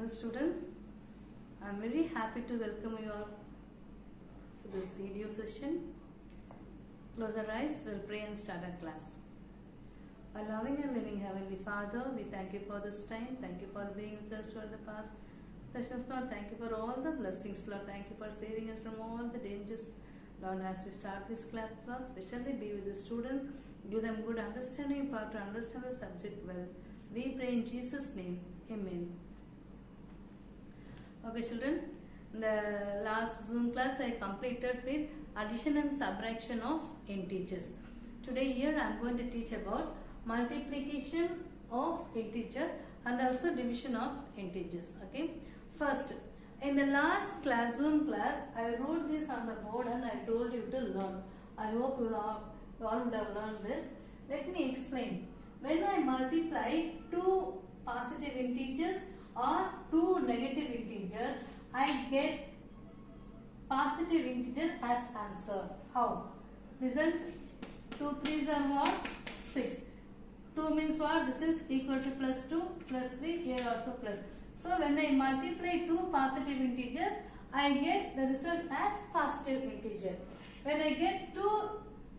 Hello students, I am very happy to welcome you all to this video session. Close our eyes, we'll pray and start our class. Our loving and living Heavenly Father, we thank you for this time. Thank you for being with us toward the past sessions, Lord. Thank you for all the blessings, Lord. Thank you for saving us from all the dangers. Lord, as we start this class, Lord, especially be with the students, give them good understanding, power to understand the subject well. We pray in Jesus' name. Amen. Okay children, in the last Zoom class I completed with addition and subtraction of integers. Today here I am going to teach about multiplication of integer and also division of integers. Okay. First, in the last class, Zoom class, I wrote this on the board and I told you to learn. I hope you all would have learned this. Let me explain. When I multiply two positive integers or two negative integers, I get positive integer as answer. How? Listen, 2 3s are what? 6. 2 means what? This is equal to plus 2, plus 3, here also plus. So when I multiply two positive integers, I get the result as positive integer. When I get two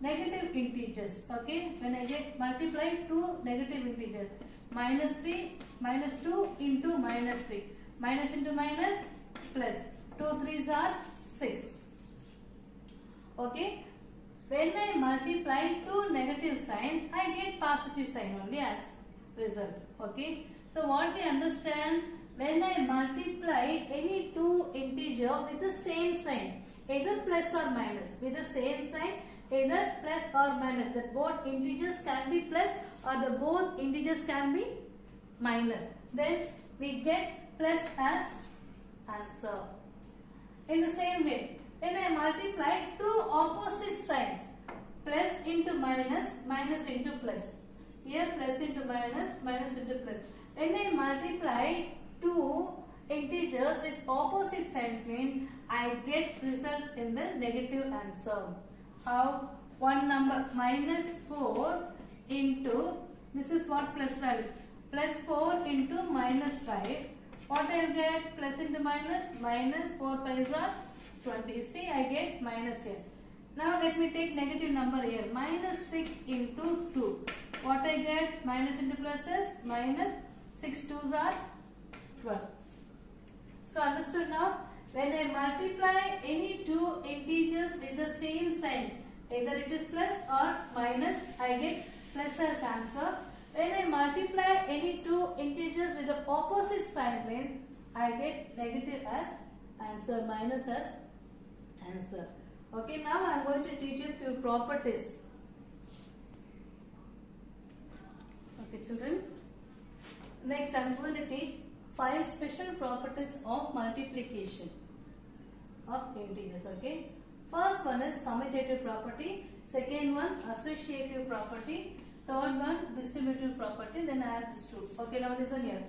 negative integers, okay, when I get multiply two negative integers, minus 3, minus 2 into minus 3, minus into minus, plus, 2 3s are 6. Okay, when I multiply two negative signs, I get positive sign only as result. Okay, so what we understand, when I multiply any two integer with the same sign, either plus or minus, with the same sign, either plus or minus, that both integers can be plus or the both integers can be minus, then we get plus as answer. In the same way, when I multiply two opposite signs, plus into minus, minus into plus, here plus into minus, minus into plus, when I multiply two integers with opposite signs, means I get result in the negative answer. How? One number minus 4 into, this is what plus value, plus 4 into minus 5. What I will get? Plus into minus, minus 4 5s are 20. You see, I get minus here. Now let me take negative number here. Minus 6 into 2. What I get? Minus into pluses, minus 6 2s are 12. So understood now? When I multiply any two integers with the same sign, either it is plus or minus, I get plus as answer. When I multiply any two integers with the opposite sign, means I get negative as answer, minus as answer. Okay, now I am going to teach you few properties. Okay children. Next I am going to teach 5 special properties of multiplication of integers. Okay. First one is commutative property. Second one associative property. Third one distributive property. Then I have these two. Okay, now listen here.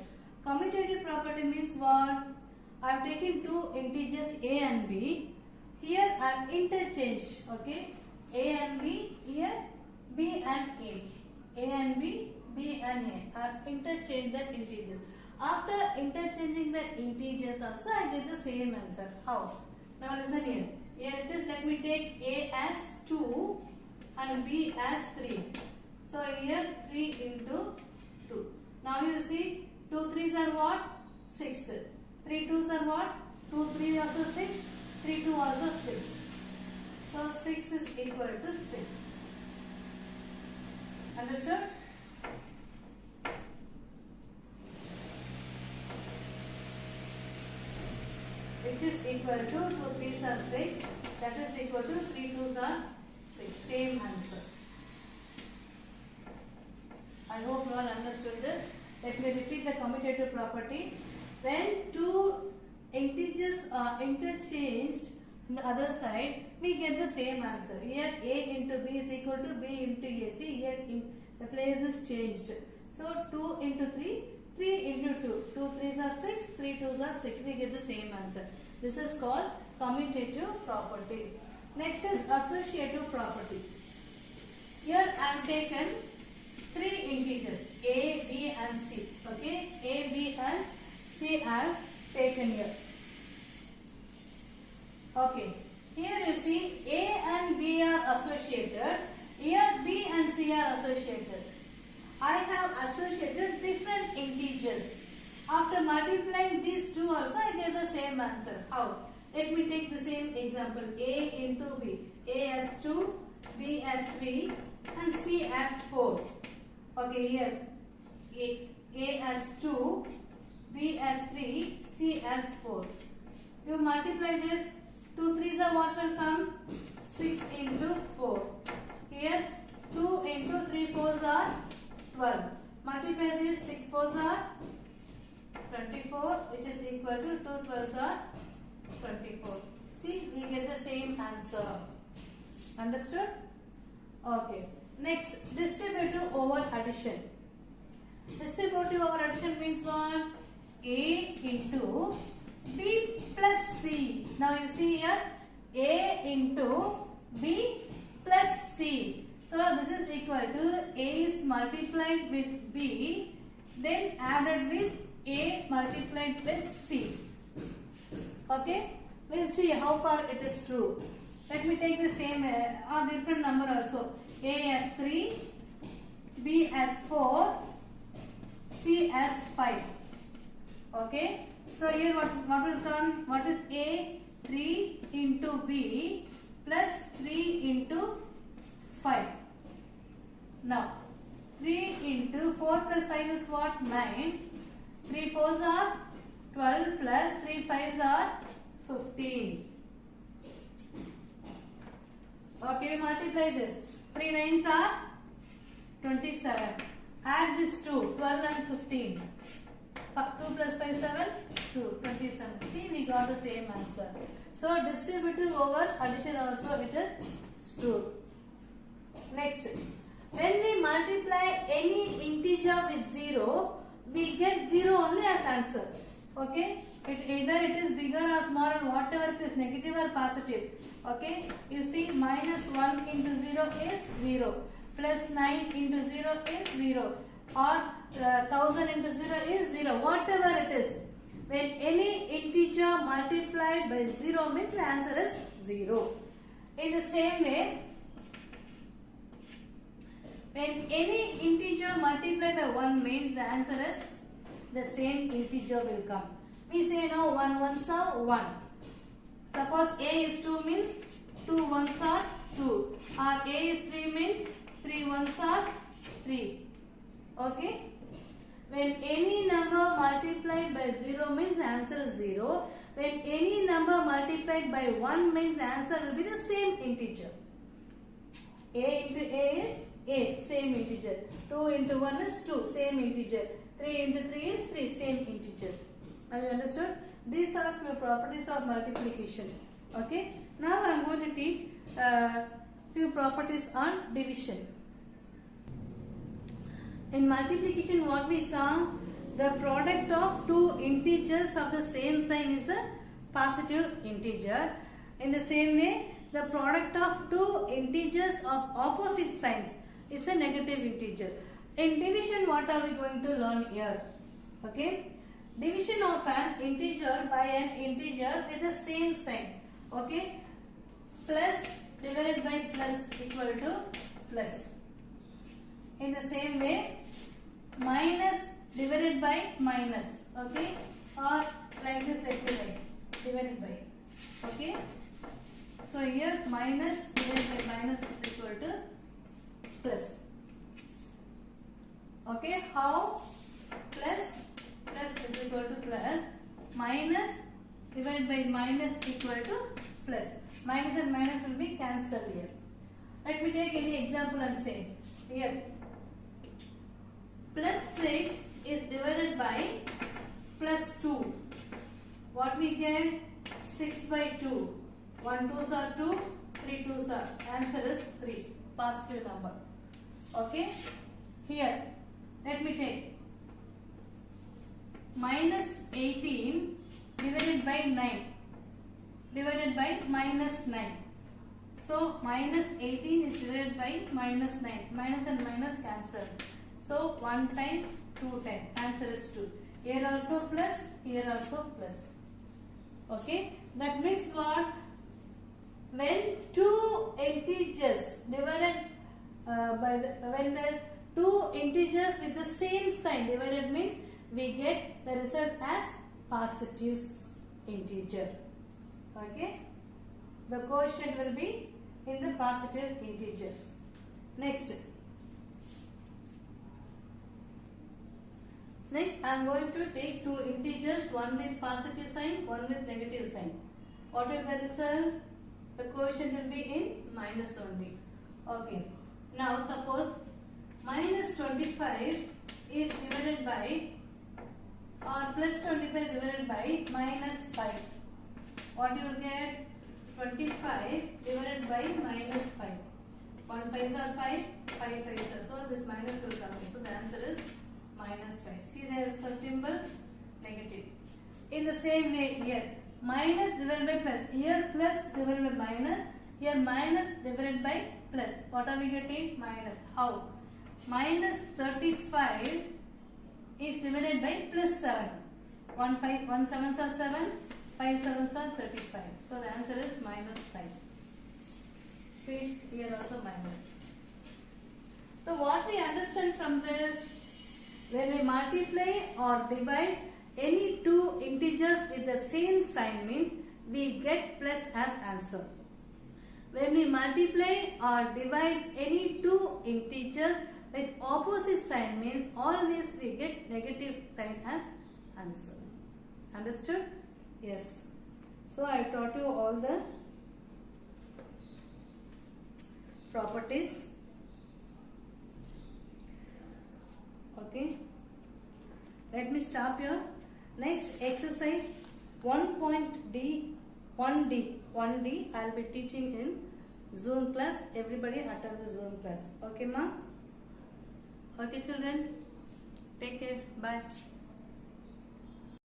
Commutative property means what? I have taken two integers a and b. Here I have interchanged. Okay, a and b. Here b and a. A and b, b and a. I have interchanged the integers. After interchanging the integers also, I get the same answer. How? Now listen here. Here it is, let me take a as 2 and b as 3. So here 3 into 2. Now you see 2 3s are what? 6. 3 2s are what? 2 3 also 6. 3 2 also 6. So 6 is equal to 6. Understood? Which is equal to 2 3s are 6, that is equal to 3 2s are 6. Same answer. I hope you all understood this. Let me repeat the commutative property. When two integers are interchanged on the other side, we get the same answer. Here a into b is equal to b into a. See, here the place is changed. So 2 into 3, 3 into 2. 2 3s are 6, 3 2s are 6. We get the same answer. This is called commutative property. Next is associative property. Here I have taken 3 integers a, b and c. Okay, a, b and C. I have taken here. Okay, here you see A and B are associated. Here B and C are associated. I have associated different integers. After multiplying these two also, I get the same answer. How? Let me take the same example. A into B. A as 2, B as 3 and C as 4. Okay, here A as 2, B as 3, C as 4. You multiply this. 2 3s are what will come? 6 into 4. Here 2 into 3 4s are 12. Multiply this. 6 4s are 24, which is equal to 2 12s are 24. See, we get the same answer. Understood? Okay. Next, distributive over addition. Distributive over addition means what? A into B plus C. Now you see here A into B plus C. So this is equal to A is multiplied with B, then added with A multiplied with C. Okay, we'll see how far it is true. Let me take the same or different number also. A as 3, B as 4, C as 5. Okay, so here what will come? What is A? 3 into B plus 3 into 5. Now 3 into 4 plus 5 is what? 9. 3 4s are 12 plus 3 5s are 15. Okay, multiply this. 3 9s are 27. Add this 2, 12 and 15. 2 plus 5 7, 2, 27. See, we got the same answer. So distributive over addition also it is true. Next, when we multiply any integer with 0, we get 0 only as answer. Okay, either it is bigger or smaller, whatever it is, negative or positive. Okay, you see minus 1 into 0 is 0, plus 9 into 0 is 0, or 1000 into 0 is 0, whatever it is. When any integer multiplied by 0 means the answer is 0. In the same way, when any integer multiplied by 1 means the answer is the same integer will come. We say now 1 ones are 1. Suppose A is 2 means 2 ones are 2. Or A is 3 means 3 ones are 3. Okay. When any number multiplied by 0 means the answer is 0. When any number multiplied by 1 means the answer will be the same integer. A into A is A, same integer. 2 into 1 is 2, same integer. 3 into 3 is 3, same integer. Have you understood? These are few properties of multiplication. Okay. Now I am going to teach few properties on division. In multiplication, what we saw, the product of two integers of the same sign is a positive integer. In the same way, the product of two integers of opposite signs is a negative integer. In division, what are we going to learn here? Okay, division of an integer by an integer with the same sign. Okay, plus divided by plus equal to plus. In the same way, minus divided by minus. Okay, or like this, let me write divided by. Okay, so here minus divided by minus is equal to plus. Okay, how? Plus is equal to plus, minus divided by minus equal to plus. Minus and minus will be cancelled here. Let me take any example and say here plus 6 is divided by plus 2. What we get? 6 by 2. 1 2s are 2, 3 2s are. Answer is 3. Positive number. Okay. Here, let me take minus 18 divided by 9 divided by minus 9. So minus 18 is divided by minus 9. Minus and minus cancel. So 1 time, 2 time. Answer is 2. Here also plus, here also plus. Okay, that means what? When two integers divided when the two integers with the same sign divided means we get the result as positive integer. Okay, the quotient will be in the positive integers. Next I am going to take two integers, one with positive sign, one with negative sign. What will the result? The quotient will be in minus only. Okay. Now suppose minus 25 is divided by or plus 25 divided by minus 5. What you will get? 25 divided by minus 5. 1 5s are 5, 5 5s are. So this minus will come. So the answer is minus 5. See there is a symbol negative. In the same way here, minus divided by plus. Here plus divided by minus. Here minus divided by plus. What are we getting? Minus. How? Minus 35 is divided by plus 7. 1 7s are 7, 5 7s are 35. So the answer is minus 5. See here also minus. So what we understand from this? When we multiply or divide any two integers with the same sign means we get plus as answer. When we multiply or divide any two integers with opposite sign means always we get negative sign as answer. Understood? Yes. So I taught you all the properties. Okay. Let me stop here. Next exercise 1.D 1D I will be teaching in Zoom class. Everybody attend the Zoom class. Okay ma? Okay children. Take care. Bye.